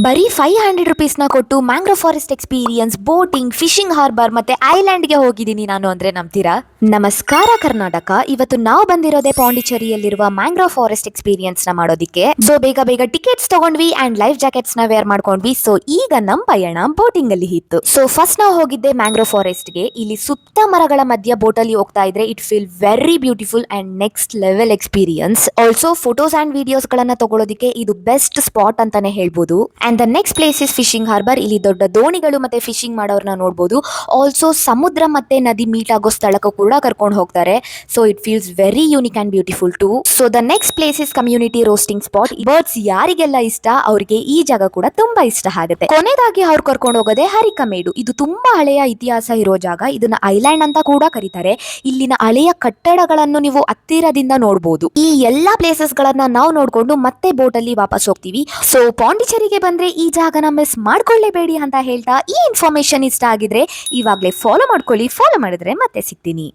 ಬರೀ 500 ರುಪೀಸ್ನ ಕೊಟ್ಟು mangrove forest experience, boating, fishing harbour ಮತ್ತೆ ಐಲ್ಯಾಂಡ್ಗೆ ಹೋಗಿದ್ದೀನಿ ನಾನು ಅಂದ್ರೆ ನಂಬ್ತೀರಾ? ನಮಸ್ಕಾರ ಕರ್ನಾಟಕ. ಇವತ್ತು ನಾವು ಬಂದಿರೋದೇ ಪಾಂಡಿಚೇರಿಯಲ್ಲಿರುವ ಮ್ಯಾಂಗ್ರೋವ್ ಫಾರೆಸ್ಟ್ ಎಕ್ಸ್ಪೀರಿಯನ್ಸ್ ನ ಮಾಡೋದಿಕ್ಕೆ. ಸೊ ಬೇಗ ಬೇಗ ಟಿಕೆಟ್ಸ್ ತಗೊಂಡ್ವಿ ಅಂಡ್ ಲೈಫ್ ಜಾಕೆಟ್ಸ್ ನ ವೇರ್ ಮಾಡ್ಕೊಂಡ್ವಿ. ಸೊ ಈಗ ನಮ್ ಪಯಣ ಬೋಟಿಂಗ್ ಅಲ್ಲಿ ಇತ್ತು. ಸೊ ಫಸ್ಟ್ ನಾವು ಹೋಗಿದ್ದೆ ಮ್ಯಾಂಗ್ರೋವ್ ಫಾರೆಸ್ಟ್ ಗೆ. ಇಲ್ಲಿ ಸುತ್ತ ಮರಗಳ ಮಧ್ಯ ಬೋಟ್ ಅಲ್ಲಿ ಹೋಗ್ತಾ ಇದ್ರೆ it feel very beautiful and next level experience. Also photos and videos ಗಳನ್ನ ತಗೊಳ್ಳೋದಿಕ್ಕೆ ಇದು ಬೆಸ್ಟ್ ಸ್ಪಾಟ್ ಅಂತಾನೆ ಹೇಳ್ಬೋದು. And the next place is fishing harbour. ಇಲ್ಲಿ ದೊಡ್ಡ ದೋಣಿಗಳು ಮತ್ತೆ ಫಿಶಿಂಗ್ ಮಾಡೋರ್ನ ನೋಡಬಹುದು. ಆಲ್ಸೋ ಸಮುದ್ರ ಮತ್ತೆ ನದಿ ಮೀಟ್ ಆಗೋ ಸ್ಥಳಕ್ಕೂ ಕೂಡ ಕರ್ಕೊಂಡು ಹೋಗ್ತಾರೆ. So it feels very unique and beautiful too. So the next place is community roosting spot. Birds ಯಾರಿಗೆಲ್ಲ ಇಷ್ಟ ಅವರಿಗೆ ಈ ಜಾಗ ಕೂಡ ತುಂಬಾ ಇಷ್ಟ ಆಗುತ್ತೆ. ಕೊನೆಯದಾಗಿ ಅವ್ರು ಕರ್ಕೊಂಡು ಹೋಗೋದೇ ಹರಿಕಮೇಡು. ಇದು ತುಂಬಾ ಹಳೆಯ ಇತಿಹಾಸ ಇರೋ ಜಾಗ. ಇದನ್ನ ಐಲ್ಯಾಂಡ್ ಅಂತ ಕೂಡ ಕರೀತಾರೆ. ಇಲ್ಲಿನ ಹಳೆಯ ಕಟ್ಟಡಗಳನ್ನು ನೀವು ಹತ್ತಿರದಿಂದ ನೋಡಬಹುದು. ಈ ಎಲ್ಲಾ ಪ್ಲೇಸಸ್ ಗಳನ್ನ ನಾವು ನೋಡ್ಕೊಂಡು ಮತ್ತೆ ಬೋಟ್ ಅಲ್ಲಿ ವಾಪಸ್ ಹೋಗ್ತೀವಿ. ಸೊ ಪಾಂಡಿಚೇರಿಗೆ ಬಂದ್ರೆ ಈ ಜಾಗನ ಮಿಸ್ ಮಾಡ್ಕೊಳ್ಳೇಬೇಡಿ ಅಂತ ಹೇಳ್ತಾ, ಈ ಇನ್ಫಾರ್ಮೇಶನ್ ಇಷ್ಟ ಆಗಿದ್ರೆ ಇವಾಗಲೇ ಫಾಲೋ ಮಾಡ್ಕೊಳ್ಳಿ. ಫಾಲೋ ಮಾಡಿದ್ರೆ ಮತ್ತೆ ಸಿಗ್ತೀನಿ.